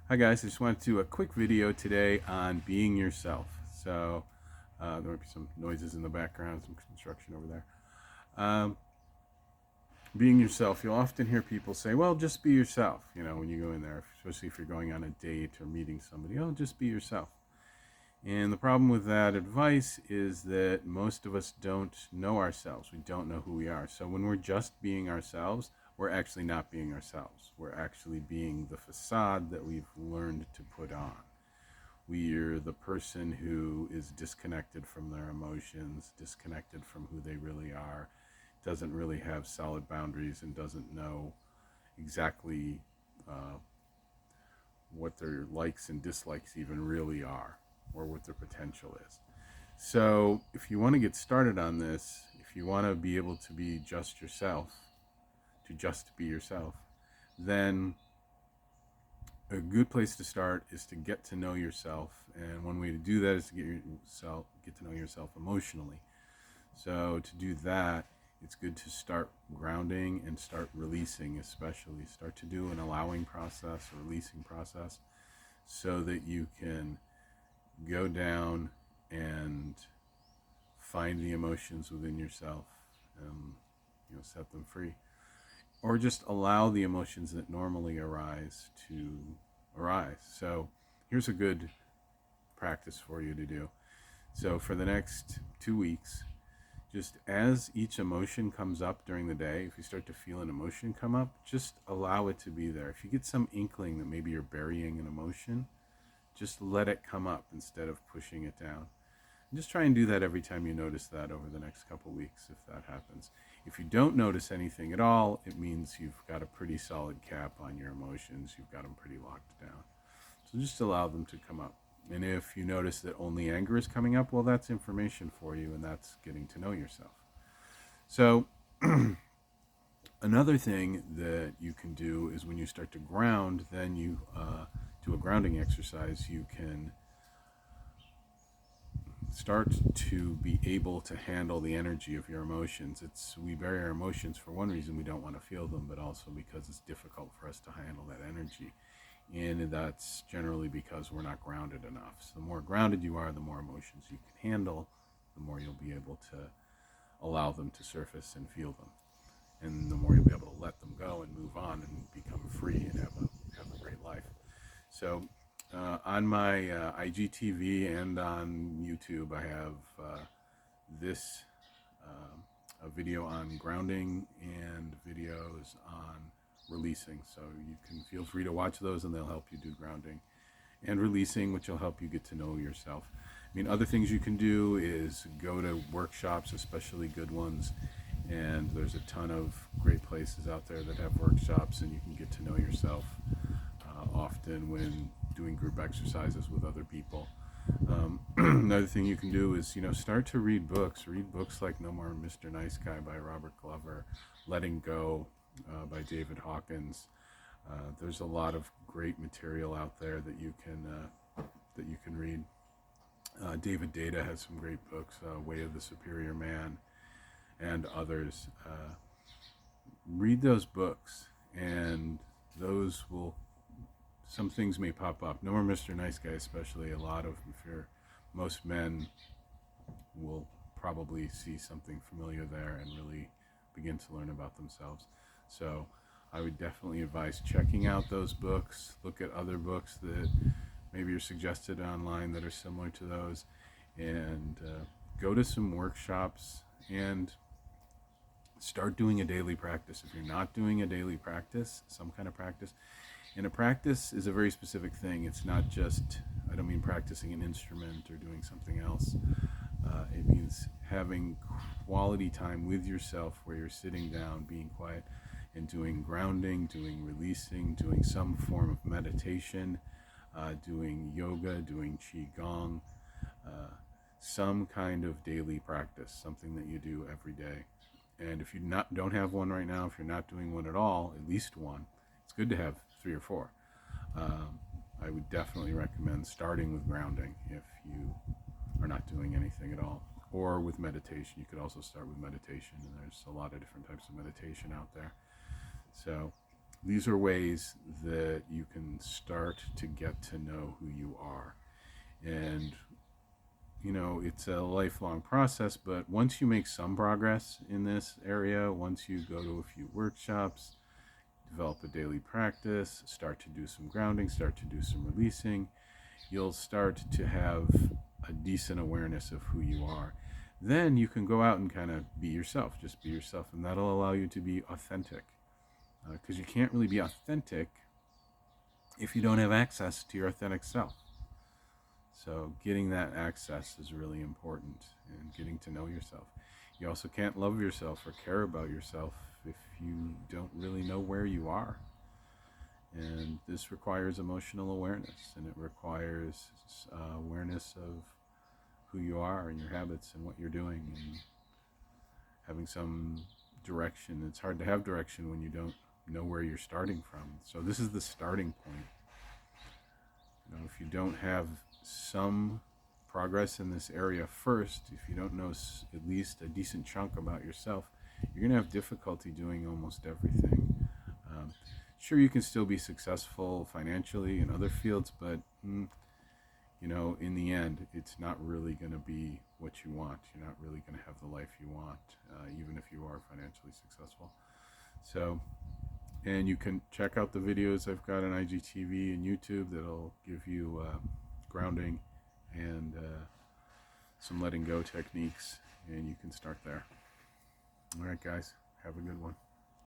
Hi guys, I just wanted to do a quick video today on being yourself. So there might be some noises in the background, some construction over there. Um, Being yourself, you'll often hear people say, well, just be yourself, when you go in there, especially if you're going on a date or meeting somebody, oh, just be yourself. And the problem with that advice is that most of us don't know ourselves. We don't know who we are. So when we're just being ourselves, we're actually not being ourselves. We're actually being the facade that we've learned to put on. We're the person who is disconnected from their emotions, disconnected from who they really are, doesn't really have solid boundaries, and doesn't know exactly uh, what their likes and dislikes even really are, or what their potential is. So, if you want to get started on this, if you want to be able to be just yourself, to just be yourself, then a good place to start is to get to know yourself. And one way to do that is to get to know yourself emotionally. So to do that, it's good to start grounding and start releasing, especially start to do an allowing process, a releasing process, so that you can go down and find the emotions within yourself and set them free, or just allow the emotions that normally arise to arise. So here's a good practice for you to do. So for the next 2 weeks, just as each emotion comes up during the day, if you start to feel an emotion come up, just allow it to be there. If you get some inkling that maybe you're burying an emotion, just let it come up instead of pushing it down. And just try and do that every time you notice that over the next couple weeks, if that happens. If you don't notice anything at all, it means you've got a pretty solid cap on your emotions. You've got them pretty locked down. So just allow them to come up. And if you notice that only anger is coming up, well, that's information for you, and that's getting to know yourself. So, another thing that you can do is when you start to ground, then you do a grounding exercise. You can start to be able to handle the energy of your emotions. We bury our emotions for one reason, we don't want to feel them, but also because it's difficult for us to handle that energy. And that's generally because we're not grounded enough. So the more grounded you are, the more emotions you can handle, the more you'll be able to allow them to surface and feel them. And the more you'll be able to let them go and move on and become free and have a great life. So on my IGTV and on YouTube, I have this a video on grounding and videos on releasing. So you can feel free to watch those, and they'll help you do grounding and releasing, which will help you get to know yourself. I mean, other things you can do is go to workshops, especially good ones. And there's a ton of great places out there that have workshops, and you can get to know yourself often when doing group exercises with other people. Another thing you can do is, start to read books. Read books like No More Mr. Nice Guy by Robert Glover, Letting Go by David Hawkins. There's a lot of great material out there that you can read. David Data has some great books, Way of the Superior Man, and others. Read those books, and those will. Some things may pop up. No More Mr. Nice Guy, especially. Most men will probably see something familiar there and really begin to learn about themselves. So I would definitely advise checking out those books. Look at other books that maybe are suggested online that are similar to those, and go to some workshops and start doing a daily practice. If you're not doing a daily practice, some kind of practice, and a practice is a very specific thing. It's not just, I don't mean practicing an instrument or doing something else. It means having quality time with yourself where you're sitting down, being quiet, and doing grounding, doing releasing, doing some form of meditation, doing yoga, doing qigong, some kind of daily practice, something that you do every day. And if you don't have one right now, if you're not doing one at all, at least one. It's good to have 3 or 4. I would definitely recommend starting with grounding if you are not doing anything at all, or with meditation. You could also start with meditation, and there's a lot of different types of meditation out there. So these are ways that you can can start to get to know who you are. And you know, it's a lifelong process, but once you make some progress in this area, once you go to a few workshops, develop a daily practice, start to do some grounding, start to do some releasing, you'll start to have a decent awareness of who you are. Then you can go out and kind of be yourself, just be yourself, and that'll allow you to be authentic. Because you can't really be authentic if you don't have access to your authentic self. So getting that access is really important, and getting to know yourself. You also can't love yourself or care about yourself if you don't really know where you are. And this requires emotional awareness, and it requires awareness of who you are and your habits and what you're doing, and having some direction. It's hard to have direction when you don't know where you're starting from. So this is the starting point. You know, if you don't have some progress in this area first, if you don't know at least a decent chunk about yourself, you're going to have difficulty doing almost everything. Sure, you can still be successful financially in other fields, but you know, in the end, it's not really going to be what you want. You're not really going to have the life you want, even if you are financially successful. So, and you can check out the videos I've got on IGTV and YouTube that'll give you grounding and some letting go techniques, and you can start there. All right, guys, have a good one.